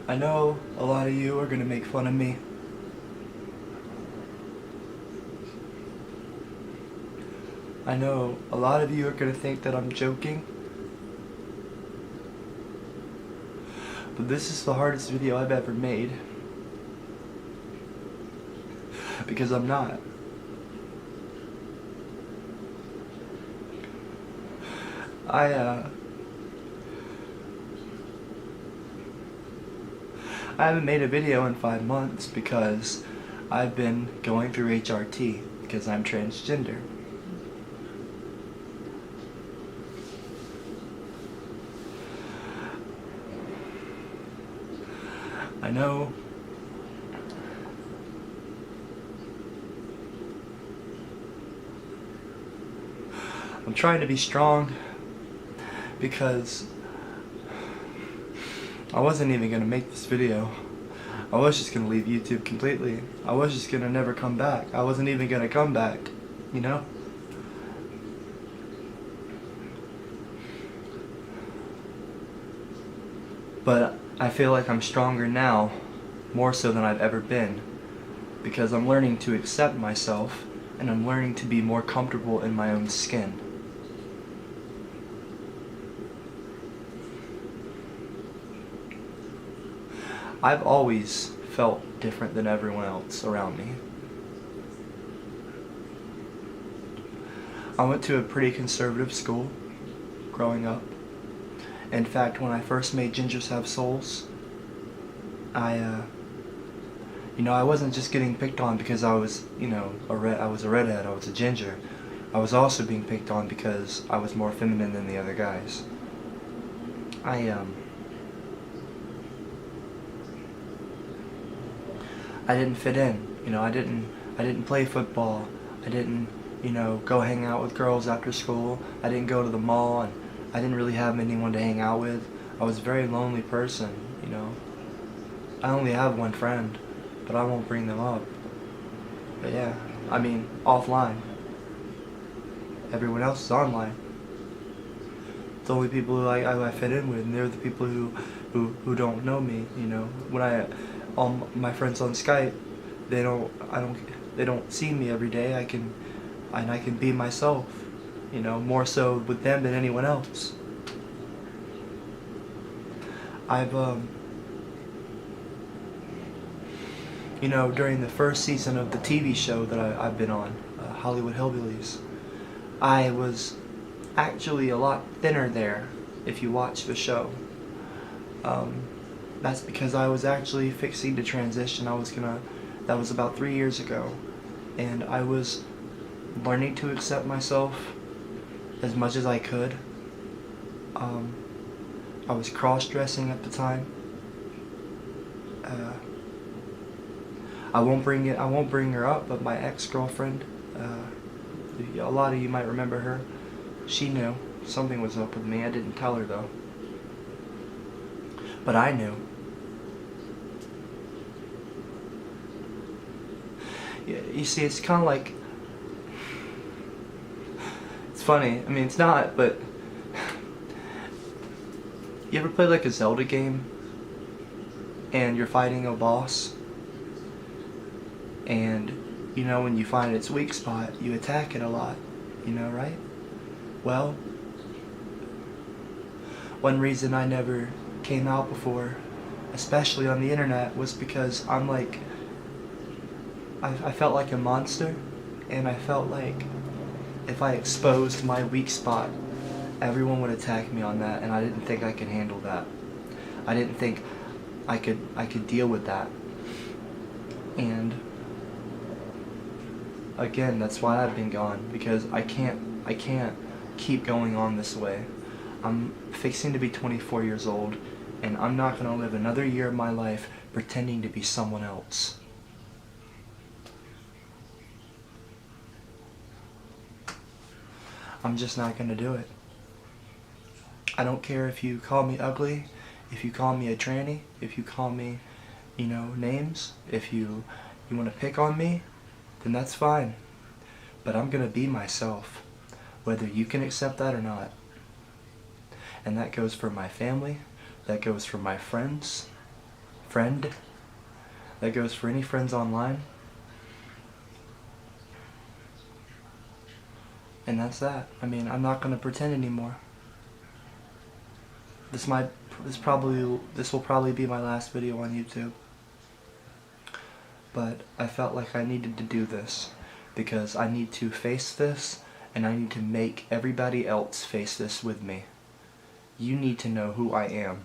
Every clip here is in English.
I know a lot of you are gonna make fun of me. I know a lot of you are gonna think that I'm joking. But this is the hardest video I've ever made. Because I'm not. I haven't made a video in 5 months because I've been going through HRT because I'm transgender. I know I'm trying to be strong because I wasn't even gonna make this video. I was just gonna leave YouTube completely. I was just gonna never come back. I wasn't even gonna come back, you know? But I feel like I'm stronger now, more so than I've ever been, because I'm learning to accept myself and I'm learning to be more comfortable in my own skin. I've always felt different than everyone else around me. I went to a pretty conservative school growing up. In fact, when I first made Gingers Have Souls, I wasn't just getting picked on because I was, I was a redhead, I was a ginger. I was also being picked on because I was more feminine than the other guys. I didn't fit in. I didn't play football. I didn't, go hang out with girls after school. I didn't go to the mall, and I didn't really have anyone to hang out with. I was a very lonely person, I only have one friend, but I won't bring them up. But yeah, offline. Everyone else is online. The only people who I fit in with, and they're the people who don't know me, When all my friends on Skype, they don't see me every day. I can be myself, more so with them than anyone else. During the first season of the TV show that I've been on, Hollywood Hillbillies, I was actually a lot thinner there, if you watch the show. That's because I was actually fixing to transition. That was about 3 years ago, and I was learning to accept myself as much as I could. I was cross-dressing at the time. I won't bring her up, but my ex-girlfriend, a lot of you might remember her. She knew something was up with me. I didn't tell her though, but I knew. You see, it's kind of like, it's funny. It's not, but you ever play like a Zelda game and you're fighting a boss, and when you find its weak spot, you attack it a lot, right? Well, one reason I never came out before, especially on the internet, was because I felt like a monster, and I felt like if I exposed my weak spot, everyone would attack me on that, and I didn't think I could handle that. I didn't think I could deal with that. And again, that's why I've been gone, because I can't keep going on this way. I'm fixing to be 24 years old, and I'm not going to live another year of my life pretending to be someone else. I'm just not going to do it. I don't care if you call me ugly, if you call me a tranny, if you call me, names. If you want to pick on me, then that's fine. But I'm going to be myself, whether you can accept that or not. And that goes for my family, that goes for my friends, friend. That goes for any friends online. And that's that. I mean, I'm not gonna pretend anymore. This will probably be my last video on YouTube. But I felt like I needed to do this because I need to face this, and I need to make everybody else face this with me. You need to know who I am.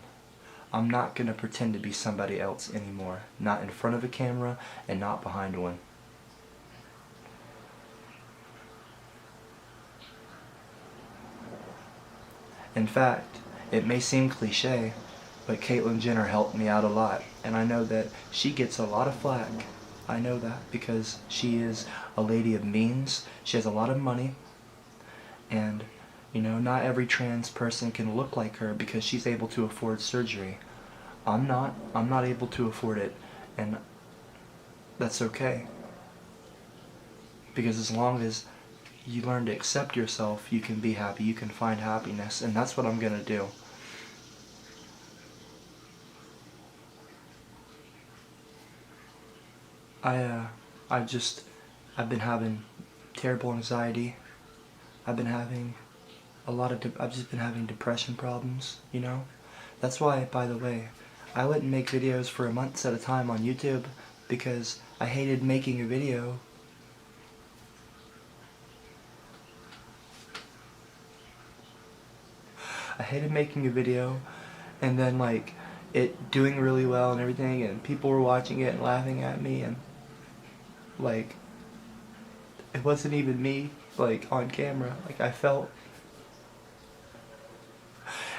I'm not gonna pretend to be somebody else anymore. Not in front of a camera and not behind one. In fact, it may seem cliche, but Caitlyn Jenner helped me out a lot, and I know that she gets a lot of flack. I know that because she is a lady of means, she has a lot of money, and you know, not every trans person can look like her because she's able to afford surgery. I'm not able to afford it, and that's okay. Because as long as you learn to accept yourself, you can be happy, you can find happiness, and that's what I'm gonna do. I've been having terrible anxiety. I've just been having depression problems, you know? That's why, by the way, I wouldn't make videos for months at a time on YouTube because I hated making a video. I hated making a video and then like it doing really well and everything, and people were watching it and laughing at me, and like it wasn't even me like on camera. Like I felt,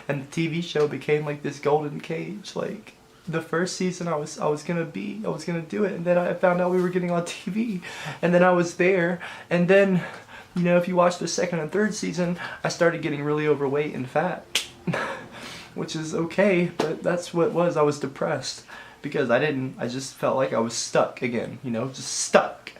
and the TV show became like this golden cage. Like the first season I was gonna do it, and then I found out we were getting on TV, and then I was there, and then you know, if you watch the second and third season, I started getting really overweight and fat. Which is okay, but that's what it was. I was depressed because I just felt like I was stuck again, you know, just stuck.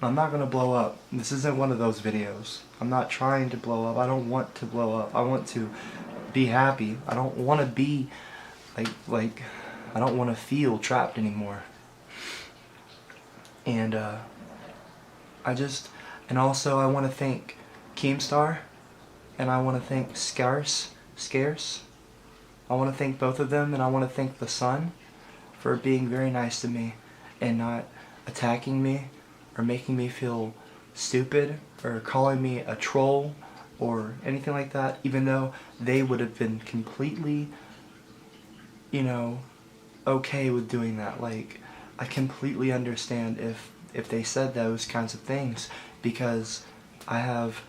I'm not gonna blow up. This isn't one of those videos. I'm not trying to blow up. I don't want to blow up. I want to be happy. I don't want to be like I don't want to feel trapped anymore. And also I want to thank Keemstar, and I want to thank Scarce. I want to thank both of them, and I want to thank the sun for being very nice to me and not attacking me or making me feel stupid or calling me a troll or anything like that, even though they would have been completely, you know, okay with doing that. Like, I completely understand if they said those kinds of things, because I have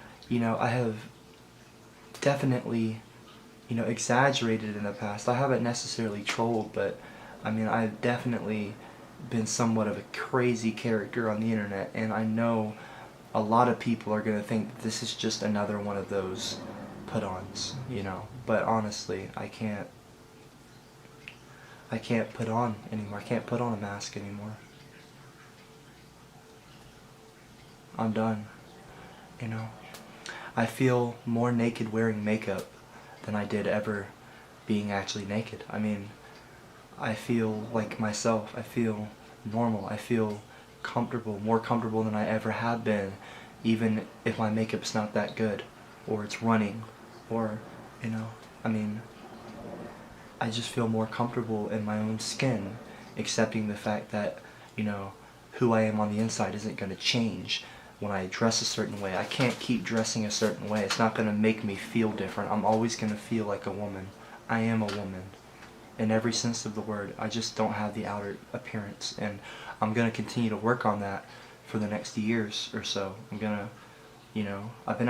definitely, you know, exaggerated in the past. I haven't necessarily trolled, but I mean, I've definitely been somewhat of a crazy character on the internet, and I know a lot of people are gonna think that this is just another one of those put-ons, you know, but honestly, I can't put on anymore. I can't put on a mask anymore. I'm done, you know. I feel more naked wearing makeup than I did ever being actually naked. I mean, I feel like myself. I feel normal. I feel comfortable, more comfortable than I ever have been, even if my makeup's not that good, or it's running, or, you know, I mean, I just feel more comfortable in my own skin, accepting the fact that, you know, who I am on the inside isn't going to change when I dress a certain way. I can't keep dressing a certain way. It's not going to make me feel different. I'm always going to feel like a woman. I am a woman in every sense of the word. I just don't have the outer appearance, and I'm going to continue to work on that for the next years or so. I'm going to, you know, I've been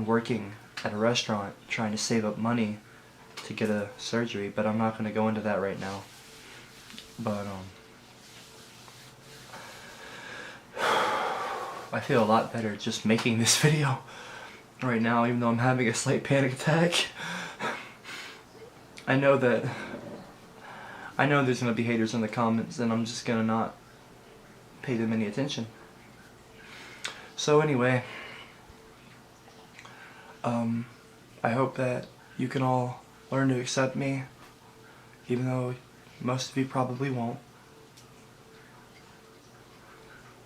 working at a restaurant trying to save up money to get a surgery, but I'm not going to go into that right now. But I feel a lot better just making this video right now, even though I'm having a slight panic attack. I know there's going to be haters in the comments, and I'm just going to not pay them any attention. So anyway, I hope that you can all learn to accept me, even though most of you probably won't.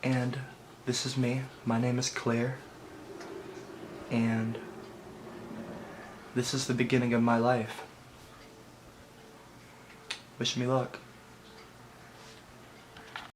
And this is me. My name is Claire. And this is the beginning of my life. Wish me luck.